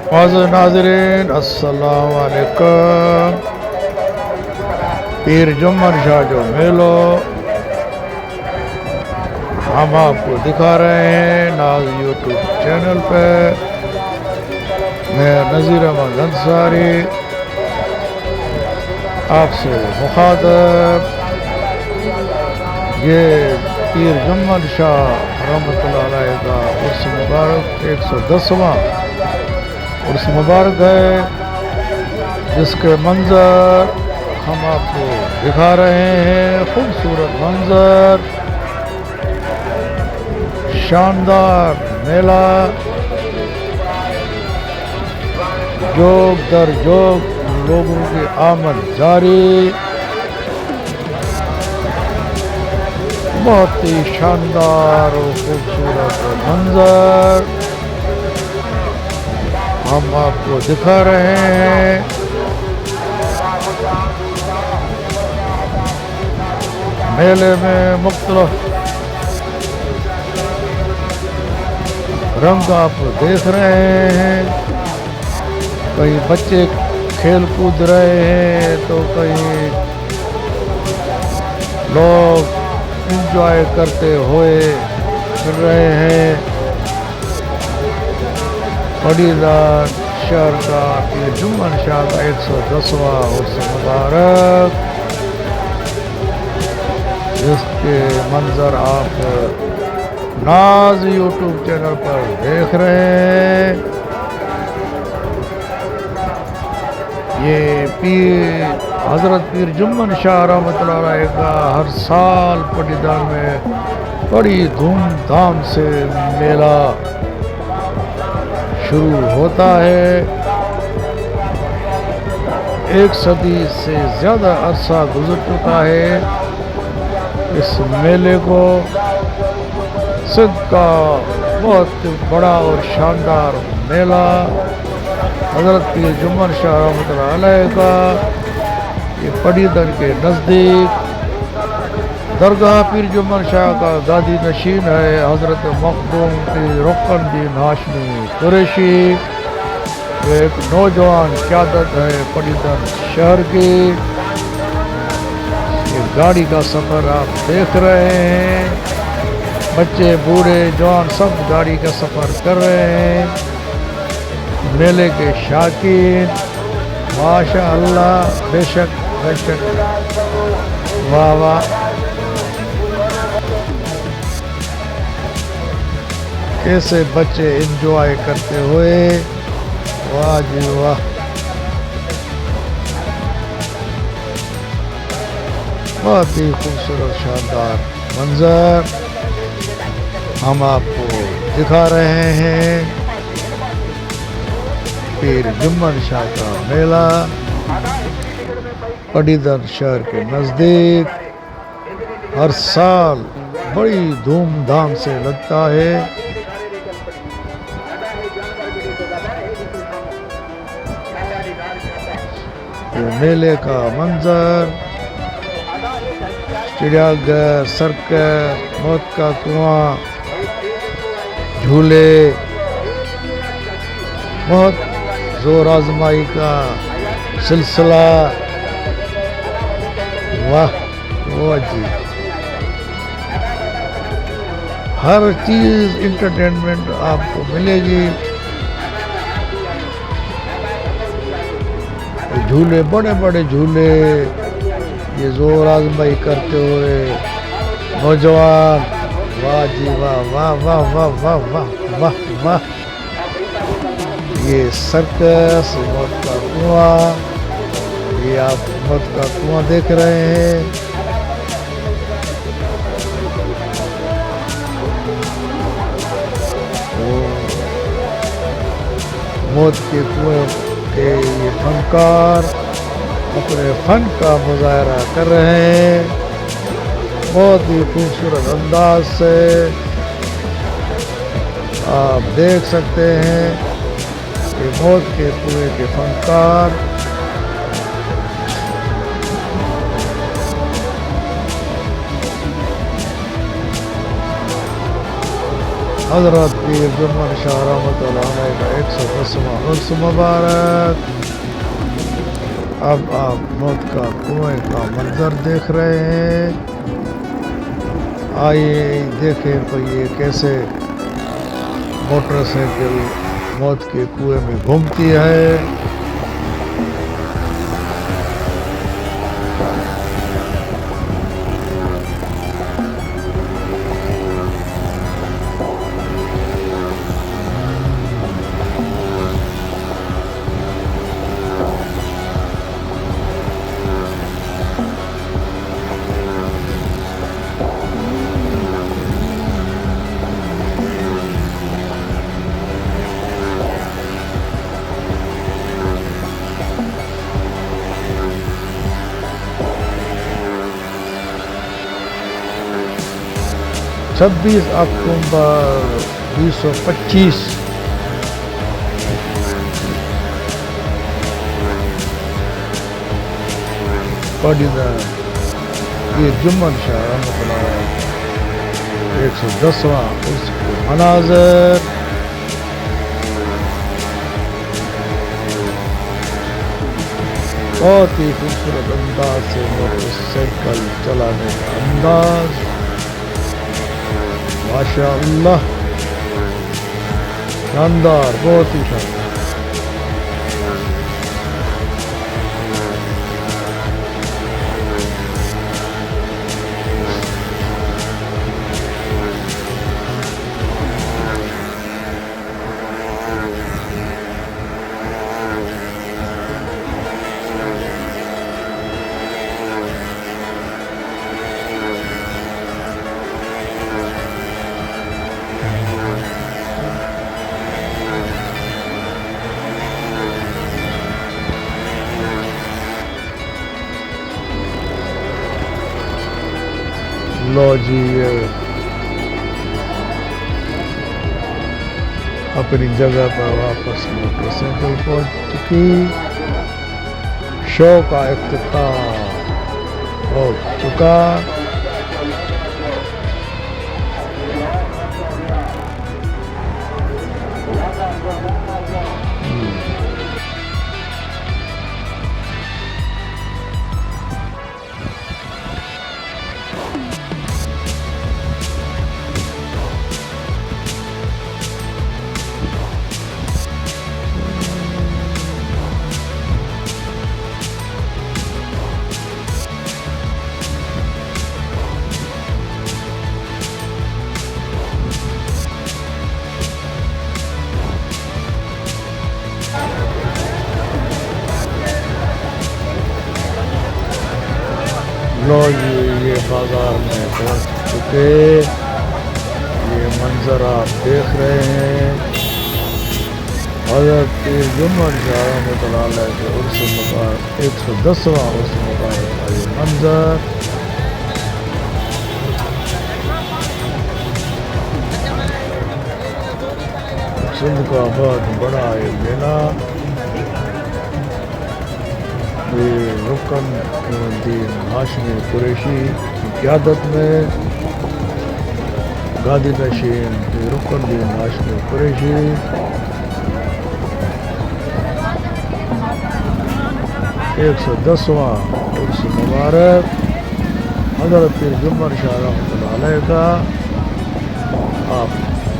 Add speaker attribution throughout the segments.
Speaker 1: मौजूद नाज़रीन अस्सलाम वालेकुम। पीर जुम्मन शाह जो मेलो हम आपको दिखा रहे हैं नाज यूट्यूब चैनल पे। मैं नज़ीर अहमद अंसारी आपसे मुखातब। ये पीर जुम्मन शाह रहमतुल्लाह अलैह का उर्स मुबारक 110वां उर्स मुबारक है, जिसके मंजर हम आपको दिखा रहे हैं। खूबसूरत मंजर, शानदार मेला, जोग दर जोग लोगों की आमद जारी। बहुत ही शानदार और खूबसूरत मंजर हम आपको दिखा रहे हैं। मेले में मुख्तलिफ रंग आप देख रहे हैं। कई बच्चे खेल कूद रहे हैं तो कई लोग एंजॉय करते हुए फिर रहे हैं। पड़ीदार शहर का पीर जुम्मन शाह का 110वां उर्स मुबारक, जिसके मंजर आप नाज यूट्यूब चैनल पर देख रहे हैं। ये पीर हज़रत पीर जुम्मन शाह रहमतुल्लाह अलैह का हर साल पटीदार में बड़ी धूमधाम से मेला शुरू होता है। 1 सदी से ज़्यादा अरसा गुजर चुका है इस मेले को। सिंध का बहुत बड़ा और शानदार मेला हज़रत पीर जुम्मन शाह रहमतुल्लाह अलैह का ये पड़ीदर के नज़दीक दरगाह पीर जुम्मन शाह का गादी नशीन है हज़रत मखदूम पीर रुकनुद्दीन हाशमी कुरैशी। एक नौजवान क़यादत है पड़ीदर शहर की। ये गाड़ी का सफ़र आप देख रहे हैं। बच्चे बूढ़े जवान सब गाड़ी का सफ़र कर रहे हैं। मेले के शाकीन माशा अल्लाह, बेशक बेशक, वाह वाह। कैसे बच्चे एंजॉय करते हुए, वाह जी वाह। बहुत ही खूबसूरत शानदार मंजर हम आपको दिखा रहे हैं। पीर जुम्मन शाह का मेला पड़ीदर शहर के नज़दीक हर साल बड़ी धूमधाम से लगता है। ये मेले का मंजर, चिड़ियाघर, सर्कस, मौत का कुआं, झूले, बहुत जोर आजमाई का सिलसिला, वाह वाह जी। हर चीज़ इंटरटेनमेंट आपको मिलेगी। झूले, बड़े बड़े झूले, ये जोर आजमाई करते हुए नौजवान, वाह जी वाह वाह वाह वाह वाह वाह वाह वाह। ये सर्कस, मौत का कुआं, ये आप मौत का कुआं देख रहे हैं। मौत के कुएं के ये फनकार अपने फन का मुजाहरा कर रहे हैं। बहुत ही खूबसूरत अंदाज से आप देख सकते हैं कि मौत के कुएं के फनकार हजरत पीर जुम्मन शाह रहमतुल्लाह अलैह का 110वां उर्स मुबारक। अब आप मौत का कुएं का मंजर देख रहे हैं। आइए देखें तो ये कैसे मोटरसाइकिल मौत के कुएं में घूमती है। छब्बीस अक्टूबर 2025 ये जुम्मन शाह रहमतुल्लाह 110वां उसके मनाज़र। बहुत ही खूबसूरत अंदाज से मोटरसाइकिल चलाने का अंदाज, माशाअल्लाह, शानदार, बहुत ही शानदार। लो जी, ये अपनी जगह पर वापस मोटरसाइकिल पहुंच चुकी। शो का इख्तिताम हो चुका। लो जी, ये बाजार में पहुंच चुके। ये मंजर आप देख रहे हैं हज़रत पीर जुम्मन शाह रहमतुल्लाह अलैह के उर्स मुबारक 110वां उर्स मुबारक का ये मंजर। सिंध का बहुत बड़ा ये मेला, रुकन उद्दीन हाशमी कुरैशी की क़यादत में गादी नशीन रुकनुद्दीन हाशमी कुरैशी 110वां उर्स मुबारक हज़रत पीर जुम्मन शाह रहमतुल्लाह अलैह का आप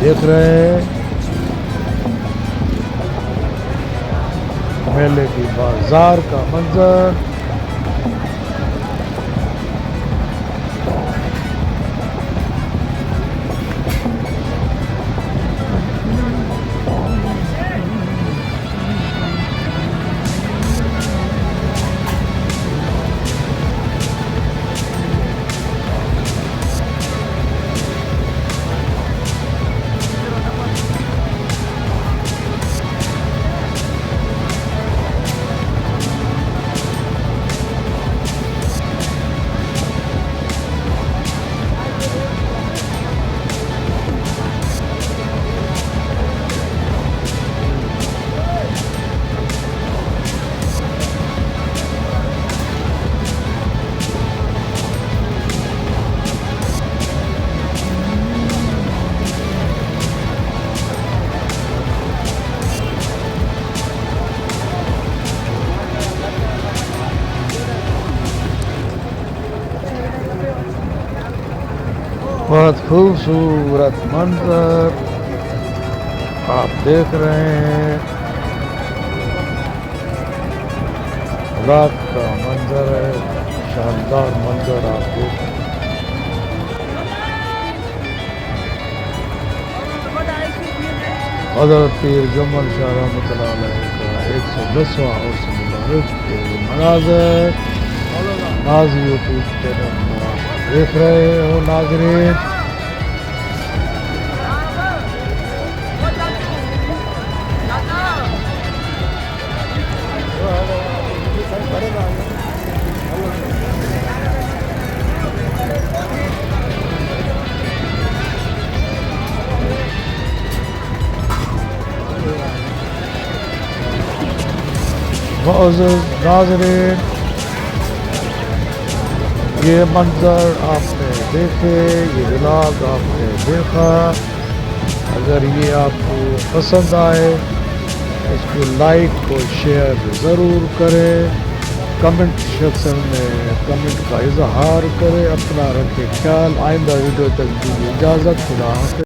Speaker 1: देख रहे हैं। मेले की बाजार का मंजर, बहुत खूबसूरत मंजर आप देख रहे हैं। रात का मंजर है, शानदार मंजर आप देख। हज़रत पीर जमल शाह रहमतुल्लाह अलैह का 110वां उर्स मुबारक के मनाज़र नाज यूट्यूब चैनल में आप देख रहे हो नाज़रीन। मुअज़्ज़िज़ नाज़रीन, ये मंज़र आपने देखे, ये व्लॉग आपने देखा। अगर ये आपको पसंद आए इसको लाइक और शेयर ज़रूर करें। कमेंट सेक्शन में कमेंट का इजहार करें। अपना रखें ख्याल। आइंदा वीडियो तक दीजिए इजाज़त। खुदा हाफ़िज़।